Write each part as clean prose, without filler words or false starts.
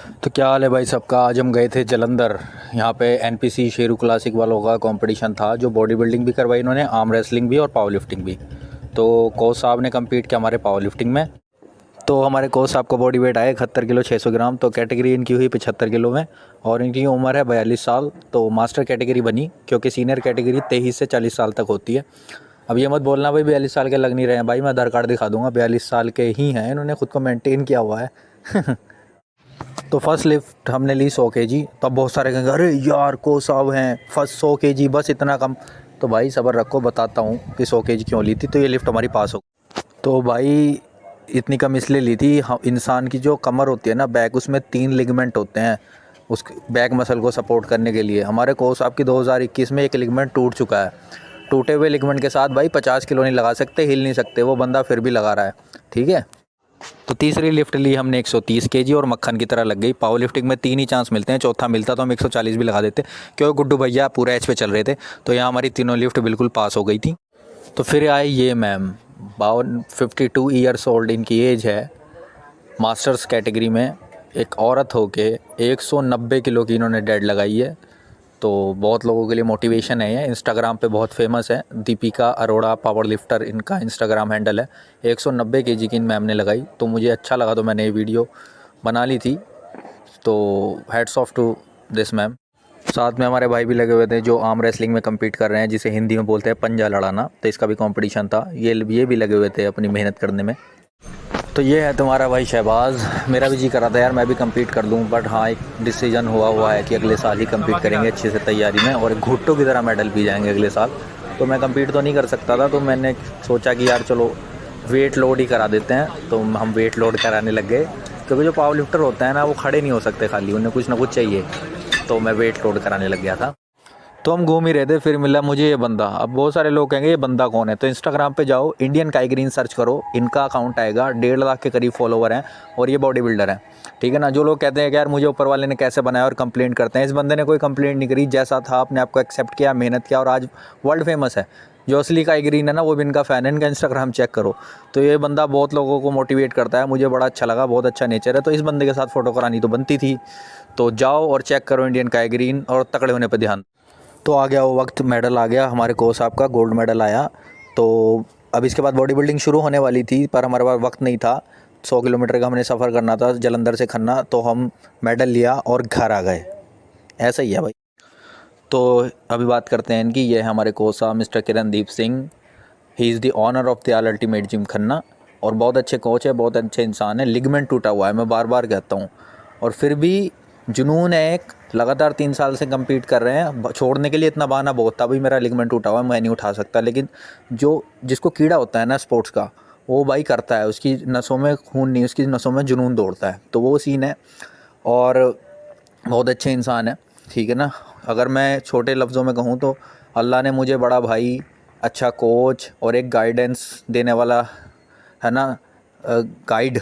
तो क्या हाल है भाई सबका। आज हम गए थे जलंधर। यहाँ पे एनपीसी शेरू क्लासिक वालों का कंपटीशन था, जो बॉडी बिल्डिंग भी करवाई इन्होंने, आर्म रेसलिंग भी और पावर लिफ्टिंग भी। तो कोच साहब ने कम्पीट किया हमारे पावर लिफ्टिंग में। तो हमारे कोच साहब का बॉडी वेट आया 71 किलो 600 ग्राम। तो कैटेगरी इनकी हुई 75 किलो में और इनकी उम्र है 42 साल। तो मास्टर कैटेगरी बनी, क्योंकि सीनियर कैटेगरी 23 से 40 साल तक होती है। अब ये मत बोलना भाई 42 साल के लग नहीं रहे हैं, भाई मैं आधार कार्ड दिखा दूंगा, 42 साल के ही हैं, इन्होंने खुद को मेंटेन किया हुआ है। तो फर्स्ट लिफ्ट हमने ली 100 केजी। तब बहुत सारे कहेंगे अरे यार को साहब हैं फर्स्ट 100 केजी बस इतना कम। तो भाई सब्र रखो, बताता हूँ कि 100 केजी क्यों ली थी। तो ये लिफ्ट हमारी पास हो। तो भाई इतनी कम इसलिए ली थी, हम इंसान की जो कमर होती है ना, बैक, उसमें 3 लिगामेंट होते हैं उस बैक मसल को सपोर्ट करने के लिए। हमारे कोच साहब की 2021 में एक लिगामेंट टूट चुका है। टूटे हुए लिगामेंट के साथ भाई 50 किलो नहीं लगा सकते, हिल नहीं सकते, वो बंदा फिर भी लगा रहा है। ठीक है। तो तीसरी लिफ्ट ली हमने 130 केजी और मक्खन की तरह लग गई। पावर लिफ्टिंग में 3 ही चांस मिलते हैं, चौथा मिलता तो हम 140 भी लगा देते, क्योंकि गुड्डू भैया पूरा एच पे चल रहे थे। तो यहाँ हमारी तीनों लिफ्ट बिल्कुल पास हो गई थी। तो फिर आए ये मैम, 52 ईयर्स ओल्ड इनकी एज है। मास्टर्स कैटेगरी में एक औरत होके 190 किलो की इन्होंने डेड लगाई है। तो बहुत लोगों के लिए मोटिवेशन है ये। इंस्टाग्राम पे बहुत फेमस है, दीपिका अरोड़ा पावर लिफ्टर इनका इंस्टाग्राम हैंडल है। 190 केजी की इन मैम ने लगाई, तो मुझे अच्छा लगा, तो मैंने ये वीडियो बना ली थी। तो hats off to this ma'am. साथ में हमारे भाई भी लगे हुए थे जो आर्म रेसलिंग में कम्पीट कर रहे हैं, जिसे हिंदी में बोलते हैं पंजा लड़ाना। तो इसका भी कंपटीशन था, ये भी लगे हुए थे अपनी मेहनत करने में। तो ये है तुम्हारा भाई शहबाज। मेरा भी जी कर रहा था यार मैं भी कम्पीट कर लूँ, बट हाँ एक डिसीजन हुआ है कि अगले साल ही कम्पीट करेंगे अच्छे से तैयारी में, और घुट्टों की तरह मेडल भी जाएंगे अगले साल। तो मैं कम्पीट तो नहीं कर सकता था, तो मैंने सोचा कि यार चलो वेट लोड ही करा देते हैं। तो हम वेट लोड कराने लग गए, क्योंकि जो पावर लिफ्टर होता है ना, वो खड़े नहीं हो सकते, खाली उन्हें कुछ ना कुछ चाहिए। तो मैं वेट लोड कराने लग गया था। तो हम घूम ही रहे थे, फिर मिला मुझे ये बंदा। अब बहुत सारे लोग कहेंगे ये बंदा कौन है, तो इंस्टाग्राम पे जाओ, इंडियन काई ग्रीन सर्च करो, इनका अकाउंट आएगा। 1.5 लाख के करीब फॉलोवर हैं और ये बॉडी बिल्डर है। ठीक है ना। जो लोग कहते हैं कि यार मुझे ऊपर वाले ने कैसे बनाया और कंप्लेंट करते हैं, इस बंदे ने कोई कंप्लेंट नहीं करी। जैसा था आपने आपको एक्सेप्ट किया, मेहनत किया और आज वर्ल्ड फेमस है। जो असली काई ग्रीन है ना, वो भी इनका फ़ैन है, इनका इंस्टाग्राम चेक करो। तो ये बंदा बहुत लोगों को मोटिवेट करता है, मुझे बड़ा अच्छा लगा, बहुत अच्छा नेचर है। तो इस बंदे के साथ फ़ोटो करानी तो बनती थी। तो जाओ और चेक करो इंडियन काई ग्रीन, और तगड़े होने पर ध्यान। तो आ गया वो वक्त, मेडल आ गया हमारे कोच साहब का, गोल्ड मेडल आया। तो अब इसके बाद बॉडी बिल्डिंग शुरू होने वाली थी, पर हमारे पास वक्त नहीं था। 100 किलोमीटर का हमने सफ़र करना था जलंधर से खन्ना। तो हम मेडल लिया और घर आ गए। ऐसा ही है भाई। तो अभी बात करते हैं इनकी। ये है हमारे कोच साहब mister Kirandeep Singh. He is the owner of the all ultimate gym Khanna, और बहुत अच्छे कोच है, बहुत अच्छे इंसान है। लिगामेंट टूटा हुआ है, मैं बार बार कहता हूँ, और फिर भी जुनून है एक। लगातार 3 साल से कम्पीट कर रहे हैं। छोड़ने के लिए इतना बहाना बहुत था, भाई मेरा लिगामेंट टूटा हुआ है, मैं नहीं उठा सकता। लेकिन जिसको कीड़ा होता है ना स्पोर्ट्स का, वो भाई करता है। उसकी नसों में खून नहीं, उसकी नसों में जुनून दौड़ता है। तो वो सीन है, और बहुत अच्छे इंसान है। ठीक है ना। अगर मैं छोटे लफ्ज़ों में कहूँ तो अल्लाह ने मुझे बड़ा भाई, अच्छा कोच और एक गाइडेंस देने वाला, है ना, गाइड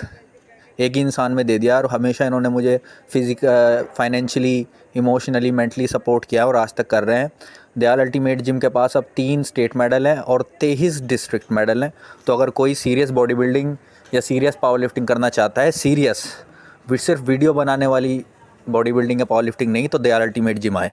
एक ही इंसान में दे दिया। और हमेशा इन्होंने मुझे फाइनेंशियली, इमोशनली, मेंटली सपोर्ट किया, और आज तक कर रहे हैं। दयाल अल्टीमेट जिम के पास अब 3 स्टेट मेडल हैं और 23 डिस्ट्रिक्ट मेडल हैं। तो अगर कोई सीरियस बॉडी बिल्डिंग या सीरियस पावर लिफ्टिंग करना चाहता है, सीरियस, सिर्फ वीडियो बनाने वाली बॉडी बिल्डिंग या पावर लिफ्टिंग नहीं, तो दयाल अल्टीमेट जिम आए।